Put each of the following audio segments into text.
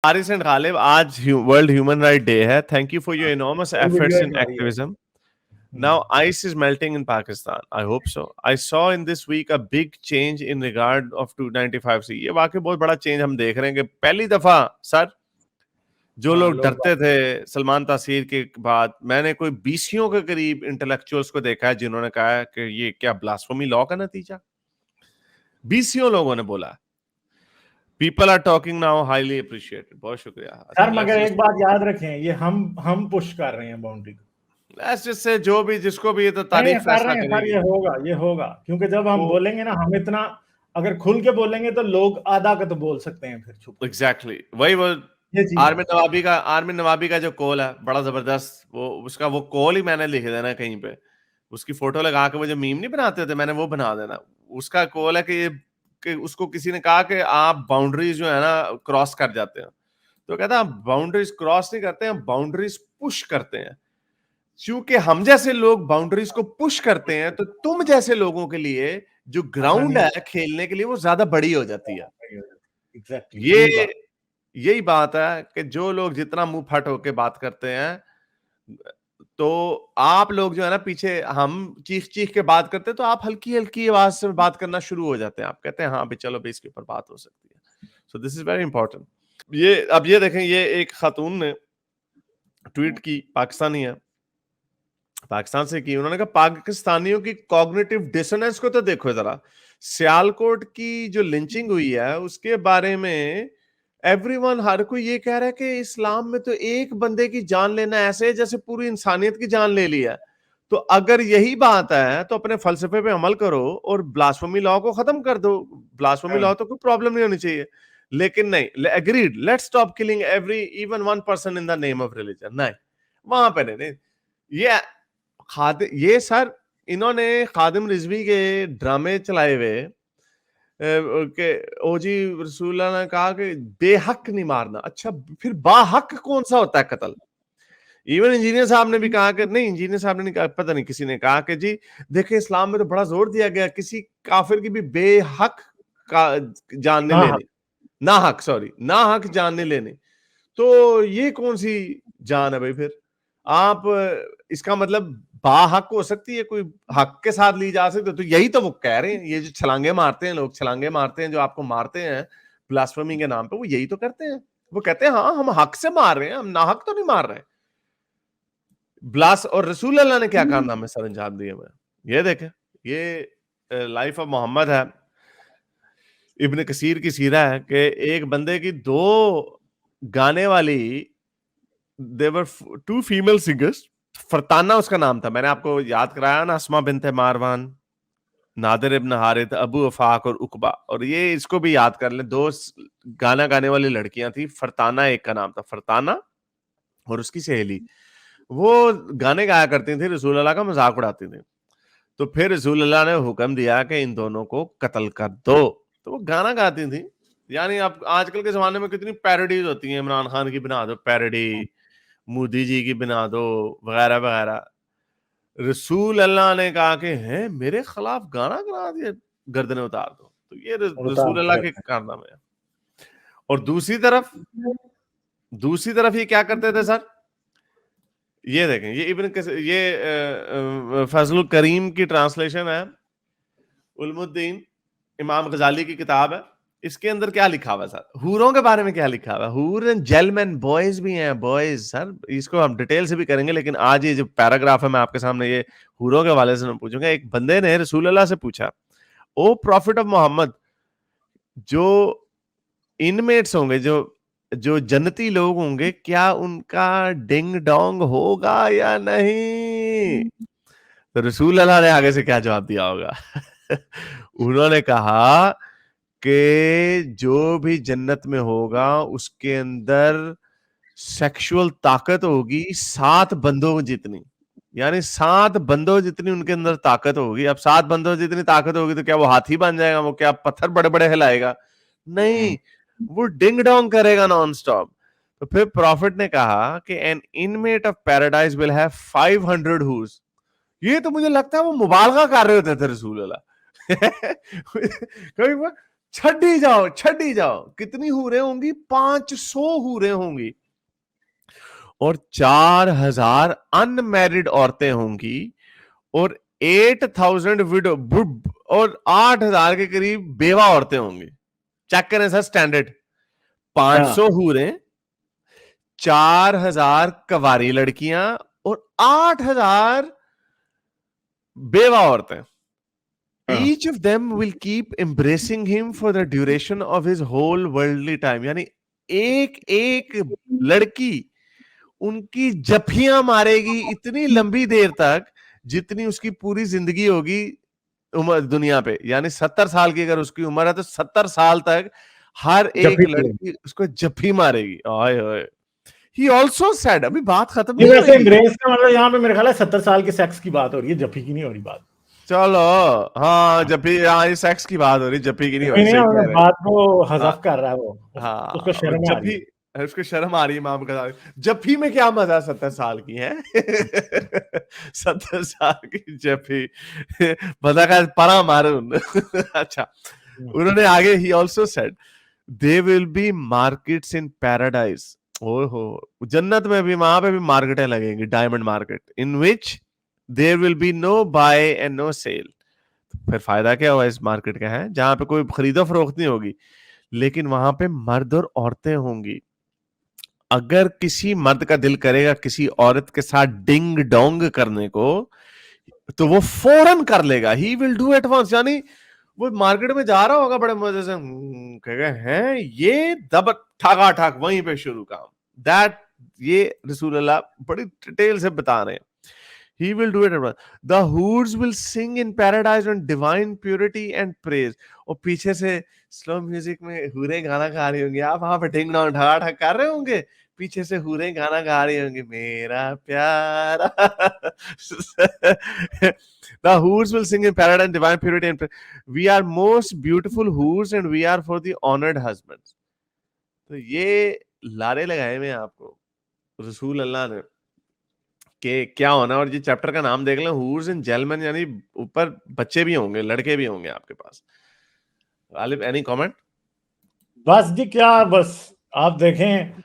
Haris and Ghalib, आज World Human Rights Day है. Thank you for your enormous efforts in activism. Now ice is melting in Pakistan. I hope so. I saw in this week a big change in regard of 295C. ये वाकई बहुत बड़ा change हम देख रहे हैं कि पहली दफा सर जो लोग डरते थे सलमान तासीर के बाद, मैंने कोई 20 के करीब इंटेलेक्चुअल्स को देखा है जिन्होंने कहा है कि ये क्या ब्लास्फेमी लॉ का नतीजा। 20 लोगों ने बोला people are talking now, highly appreciated. बहुत शुक्रिया सर, मगर एक बात याद रखें, ये हम पुश कर रहे हैं बाउंड्री को। जिससे जो भी जिसको भी ये तो तारीख फैसला करेगी। ये होगा क्योंकि जब हम बोलेंगे ना, हम इतना अगर खुल के बोलेंगे तो लोग आधा का तो बोल सकते हैं फिर छुप। एग्जैक्टली वही वो आर्मी नवाबी का जो कॉल है बड़ा जबरदस्त, वो उसका वो कॉल ही मैंने लिख देना कहीं पे, उसकी फोटो लगा के वो जो मीम नहीं बनाते थे मैंने वो बना देना। उसका कॉल है कि उसको किसी ने कहा कि आप बाउंड्रीज जो है ना क्रॉस कर जाते हैं, तो कहता है बाउंड्रीज क्रॉस नहीं करते हैं, बाउंड्रीज पुश करते हैं। क्योंकि हम जैसे लोग बाउंड्रीज को पुश करते हैं तो तुम जैसे लोगों के लिए जो ग्राउंड है खेलने के लिए वो ज्यादा बड़ी हो जाती है। ये यही बात है कि जो लोग जितना मुंह फट होके बात करते हैं, तो आप लोग जो है ना पीछे हम चीख चीख के बात करते हैं, तो आप हल्की हल्की आवाज से बात करना शुरू हो जाते हैं। आप कहते हैं हाँ भाई चलो भाई इसके ऊपर बात हो सकती है। So this is very important. अब ये देखें, ये एक खातून ने ट्वीट की, पाकिस्तानी है, पाकिस्तान से की। उन्होंने कहा पाकिस्तानियों की कॉग्निटिव डिसोनेंस को तो देखो जरा। सियालकोट की जो लिंचिंग हुई है उसके बारे में एवरीवन, हर कोई ये कह रहा है कि इस्लाम में तो एक बंदे की जान लेना ऐसे है जैसे पूरी इंसानियत की जान ले लिया। तो अगर यही बात है तो अपने फलसफे पे अमल करो और ब्लास्फेमी लॉ को खत्म कर दो। ब्लास्फेमी लॉ तो कोई प्रॉब्लम नहीं होनी चाहिए, लेकिन नहीं, agreed, let's stop killing every even one person in the name of religion. नहीं, वहां पे नहीं। ये सर इन्होंने खादिम रिजवी के ड्रामे चलाए हुए के ओजी रसूलुल्लाह ने कहा कि बेहक नहीं मारना। अच्छा, फिर बाहक कौन सा होता है कत्ल? इवन इंजीनियर साहब ने भी कहा कि नहीं, इंजीनियर साहब ने नहीं कहा, पता नहीं किसी ने कहा कि जी देखिए इस्लाम में तो बड़ा जोर दिया गया किसी काफिर की भी बेहक का जान नहीं लेनी, ना हक जान नहीं लेनी। तो ये कौन सी जान है भाई? फिर आप इसका मतलब बाहक हो सकती है, कोई हक के साथ ली जा सकती है। तो यही तो वो कह रहे हैं, ये जो छलांगे मारते हैं लोग, छलांगे मारते हैं जो आपको मारते हैं ब्लास्फेमी के नाम पे, वो यही तो करते हैं। वो कहते हैं हाँ हम हक से मार रहे हैं, हम नाहक तो नहीं मार रहे। और रसूल अल्लाह ने क्या कारनामे सर अंजाम दिए हुए, ये देखें। ये लाइफ ऑफ मोहम्मद है, इब्न कसीर की सीरा है कि एक बंदे की 2 गाने वाली, देवर 2 फीमेल सिंगर्स, फरताना उसका नाम था, मैंने आपको याद कराया ना, अस्मा बिनते मारवान, नादिर इब्न हारिथ, अबू अफाक और उकबा। और ये इसको भी याद कर लें, 2 गाना गाने वाली लड़कियां थी। फरताना एक का नाम था, फरताना, और उसकी सहेली, वो गाने गाया करती थी, रसूल अल्लाह का मजाक उड़ाती थी। तो फिर रसूल अल्लाह ने हुक्म दिया कि इन दोनों को कत्ल कर दो। तो वो गाना गाती थी। यानी अब आजकल के जमाने में कितनी पैरोडीज होती हैं, इमरान खान की बना दो पैरोडी, मोदी जी की बना दो, वगैरह वगैरह। रसूल अल्लाह ने कहा कि हैं मेरे खिलाफ गाना गा दिया, गर्दनें उतार दो। तो ये रसूल अल्लाह के कारनामे हैं। और दूसरी तरफ ये क्या करते थे सर? ये देखें, ये फजलुल करीम की ट्रांसलेशन है, उलमुद्दीन इमाम गजाली की किताब है। इसके अंदर क्या लिखा हुआ सर? हूरों के बारे में क्या लिखा हुआ? हूर एंड जेलमैन, बॉयज भी हैं, बॉयज सर। इसको हम डिटेल से भी करेंगे, लेकिन आज ये जो पैराग्राफ है मैं आपके सामने ये हूरों के हवाले से पूछूंगा। एक बंदे ने रसूल अल्लाह से पूछा, ओ प्रॉफिट ऑफ मोहम्मद, जो इनमेट्स होंगे, जो जन्नती लोग होंगे, क्या उनका डिंग डोंग होगा या नहीं? तो रसूल अल्लाह ने आगे से क्या जवाब दिया होगा? उन्होंने कहा कि जो भी जन्नत में होगा उसके अंदर सेक्सुअल ताकत होगी 7 बंदों जितनी, यानी 7 बंदों जितनी उनके अंदर ताकत होगी। अब 7 बंदों जितनी ताकत होगी तो क्या वो हाथी बन जाएगा? वो क्या पत्थर बड़े बड़े हिलाएगा? नहीं, वो डिंग डोंग करेगा नॉन स्टॉप। तो फिर प्रॉफिट ने कहा कि an inmate of paradise will have 500 houris. ये तो मुझे लगता है वो मुबालगा कर रहे होते थे रसूल अल्लाह। कभी छड़ी जाओ, छड़ी जाओ। कितनी हूरें होंगी? 500 हूरें होंगी और 4000 अनमैरिड औरतें होंगी और 8000 विडो और 8000 के करीब बेवा औरतें होंगी। चेक करें सर स्टैंडर्ड। 500 हूरें, 4000 कवारी लड़कियां और 8000 बेवा औरतें। Each of them will keep embracing him for the duration of his whole worldly time. यानी एक एक लड़की उनकी जफियां मारेगी इतनी लंबी देर तक जितनी उसकी पूरी जिंदगी होगी उम्र दुनिया पे। यानी 70 साल की अगर उसकी उम्र है तो 70 साल तक हर एक लड़की उसको जफी मारेगी। ओए ओए। He also said, अभी बात खत्म नहीं वैसे हुई। एम्ब्रेस का मतलब यहाँ पे मेरे ख्याल है 70 साल के सेक्स की बात हो रही है, जफी की नहीं हो रही बात। चलो हाँ, जफी, हाँ ये सेक्स की बात हो रही, जफी की नहीं हो रही, सही कह रहे। बात को हाँ हज़फ कर रहा है वो, उसको हाँ, शर्म आ रही जफी, है। उसको शर्म आ रही है माम का। जफी में क्या मजा, 70 साल की है। 70 साल की जफी, पता का परा मारून। अच्छा, उन्होंने आगे ही also said they will be markets in paradise. ओहो, जन्नत में भी, वहां पे भी मार्केटें लगेंगी, diamond market, in which there will be no buy and no sale. फिर फायदा क्या हुआ इस मार्केट का, है जहां पे कोई खरीदो फरोख्त नहीं होगी, लेकिन वहां पे मर्द और औरतें होंगी। अगर किसी मर्द का दिल करेगा किसी औरत के साथ डिंग डोंग करने को, तो वो फौरन कर लेगा। He will do at once. यानी वो मार्केट में जा रहा होगा बड़े मजे से, कहेगा हैं ये दब ठाका ठाक वहीं पे शुरू काम। दैट ये रसूलुल्लाह बड़ी डिटेल से बता रहे हैं। He will do it. The hoods will sing in paradise on divine purity and praise. और पीछे से स्लो म्यूजिक में हूरे गाना गा रही होंगी, आप वहां पे डिंग डोंग ढा ढा कर रहे होंगे, पीछे से हूरे गाना गा रही होंगी, मेरा प्यारा। The hoods will sing in paradise and divine purity and praise. We are most beautiful hoods and we are for the honored husbands. तो ये लारे लगाए हुए आपको रसूल अल्लाह ने कि क्या होना। और ये चैप्टर का नाम देख लें, हूर्स एंड जेलमैन, यानी ऊपर बच्चे भी होंगे, लड़के भी होंगे आपके पास। Ghalib, any comment? बस जी, क्या बस आप देखें,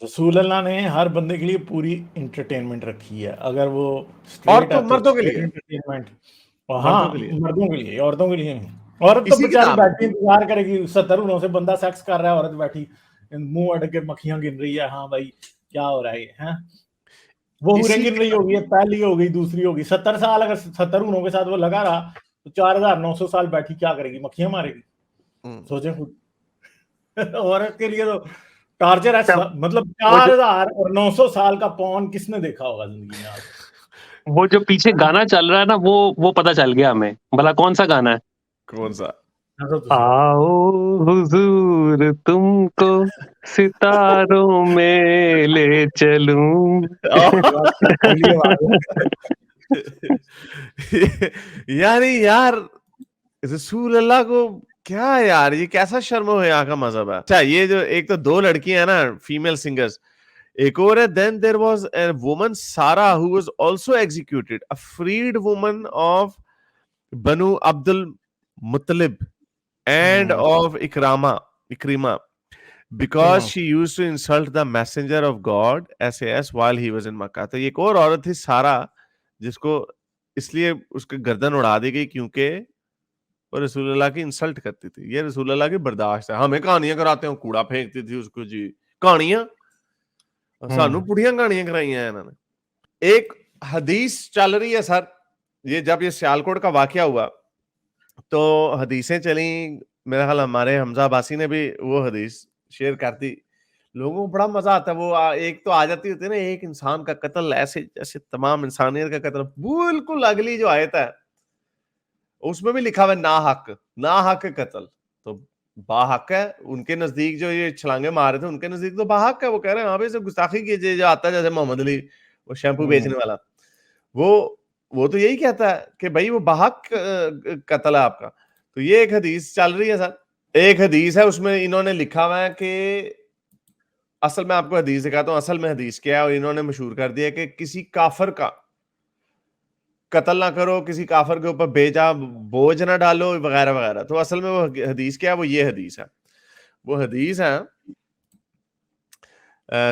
रसूल अल्लाह ने हर बंदे के लिए पूरी इंटरटेनमेंट रखी है। अगर वो स्ट्रेट है तो मर्दों के स्ट्रेट लिए, इंटरटेनमेंट, और हाँ मर्दों के लिए, मर्दों के लिए, औरतों के लिए नहीं। औरत तो इसी बेचारी किताब में। बैठी इंतजार करेगी, 70 उन्हों से बंदा सेक्स कर रहा है, औरत बैठी मुंह अड़ के मक्खियां गिन रही है, हाँ भाई क्या हो रहा है ये, हैं? वो हूरें इसी गिन रही होगी, पहली हो गई, दूसरी होगी। 70 साल अगर 70 उन्हों के साथ वो लगा रहा तो 4900 साल बैठी क्या करेगी? मक्खियां मारेगी। सोचे खुद। औरत के लिए तो टार्चर है। मतलब 4900 साल का पॉन किसने देखा होगा जिंदगी में आज? वो जो पीछे गाना चल रहा है ना, वो पता चल गया हमें। भला कौन सा गाना है? कौन सा? आओ हुजूर तुमको सितारों में ले चलूं। यानी यार रसूल अल्लाह को क्या यार, ये कैसा शर्म हो यहाँ का मजहब है। अच्छा, ये जो एक तो 2 लड़कियां हैं ना फीमेल सिंगर्स, एक और है, then there was a woman Sara who was also executed, a freed woman of Banu Abdul Muttalib and of Ikrima, because she used to insult the messenger of God SAS while he was in Makkah. तो ये एक और औरत थी सारा, जिसको इसलिए उसकी गर्दन उड़ा दी गई क्योंकि वो रसूलुल्लाह की इंसल्ट करती थी। ये रसूलुल्लाह की बर्दाश्त है। हमें कहानियां कराते हैं, कूड़ा फेंकती थी उसको जी, कहानियां सानू पुड़ियां कहानियां कराइयां इन्होंने। एक हदीस चल रही है सर, ये जब ये सियालकोट का वाकया हुआ तो हदीसें चली, मेरा ख्याल हमारे हमजा अब्बासी ने भी वो हदीस शेयर कर दी। लोगों को बड़ा मजा आता है। वो एक तो आ जाती होती है ना, एक इंसान का कत्ल ऐसे जैसे तमाम इंसानियत का कत्ल। बिल्कुल अगली जो आयत है उसमें भी लिखा हुआ है ना हक कत्ल। तो बाहक है उनके नजदीक, जो ये छलांगे मारे थे उनके नजदीक तो बाहक है। वो कह रहे हैं हाँ भाई इसे गुस्ताखी कीजिए। जो आता है जैसे मोहम्मद अली, वो शैम्पू बेचने वाला, वो तो यही कहता है कि भाई वो बाहक कत्ल है आपका। तो ये एक हदीस चल रही है सर। एक हदीस है उसमें इन्होंने लिखा हुआ है कि, असल में आपको हदीस दिखाता हूं, असल में हदीस क्या है, और इन्होंने मशहूर कर दिया कि किसी काफिर का कत्ल ना करो, किसी काफिर के ऊपर बेजा बोझ ना डालो वगैरह वगैरह। तो असल में वो हदीस क्या है, वो ये हदीस है, वो हदीस है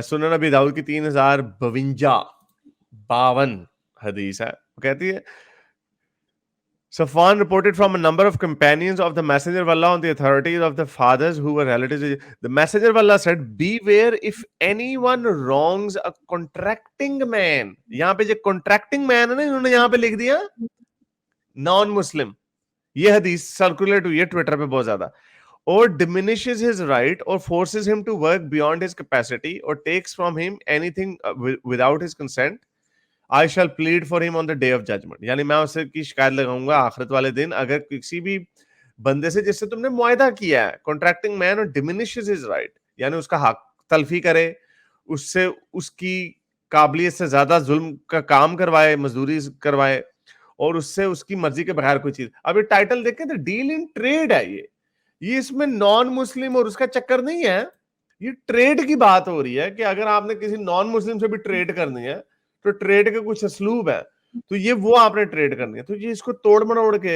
सुनन नबी दाऊद की 3052 हदीस है। वो कहती है Safwan reported from a number of companions of the Messenger of Allah on the authorities of the fathers who were relatives. The Messenger of Allah said, beware if anyone wrongs a contracting man. यहाँ पे जो contracting man है ना, इन्होंने यहाँ पे लिख दिया non-Muslim. ये हदीस सर्कुलेट हुई है ट्विटर पे बहुत ज्यादा। Or diminishes his right or forces him to work beyond his capacity or takes from him anything without his consent. I shall plead for him on the day of judgment. यानी मैं उससे की शिकायत लगाऊंगा आखिरत वाले दिन, अगर किसी भी बंदे से जिससे तुमने मुआहदा किया है, कॉन्ट्रैक्टिंग मैन, और डिमिनिशेस हिज राइट, यानी उसका हक तलफी करे, उससे उसकी काबिलियत से ज्यादा जुल्म का काम करवाए, मजदूरी करवाए, और उससे उसकी मर्जी के बगैर कोई चीज। अब ये टाइटल देखें तो डील इन ट्रेड है, ये इसमें नॉन मुस्लिम और उसका चक्कर नहीं है, ये ट्रेड की बात हो रही है कि अगर आपने किसी नॉन मुस्लिम से भी ट्रेड करनी है तो ट्रेड के कुछ असलूब है, तो ये वो आपने ट्रेड करनी है। तो ये इसको तोड़ मरोड़ के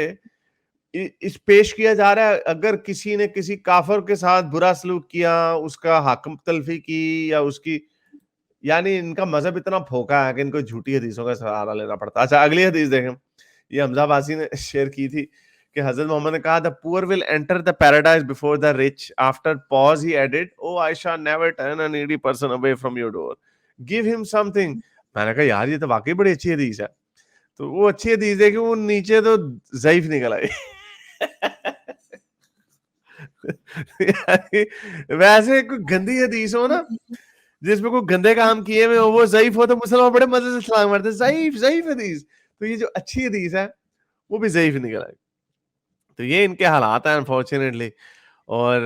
इस पेश किया जा रहा है, अगर किसी ने किसी काफिर के साथ बुरा सलूक किया, उसका हक तलफी की, या उसकी, यानी इनका मजहब इतना फोका है कि इनको झूठी हदीसों का सहारा लेना पड़ता। अच्छा अगली हदीस देखें, ये हमजा बासी ने शेयर की थी कि हजरत मोहम्मद ने कहा, the poor will enter the paradise before the rich. After pause he added, o Aisha never turn a needy person away from your door, give him something. मैंने कहा यार ये तो वाकई बड़ी अच्छी हदीस है। तो वो अच्छी हदीस देखी, वो नीचे तो ज़ईफ निकल आई। वैसे कोई गंदी हदीस हो ना, जिसमें कोई गंदे काम किए हुए हो, वो ज़ईफ हो, तो मुसलमान बड़े मजे से सलाम करते, ज़ईफ ज़ईफ हदीस। तो ये जो अच्छी हदीस है वो भी ज़ईफ निकल आई। तो ये इनके हालात हैं अनफॉर्चुनेटली। और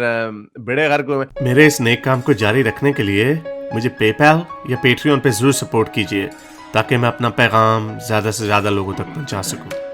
बड़े गर्क में मेरे इस नेक काम को जारी रखने के लिए मुझे पेपैल या पेट्रियन पे जरूर सपोर्ट कीजिए, ताकि मैं अपना पैगाम ज़्यादा से ज़्यादा लोगों तक पहुंचा सकूं।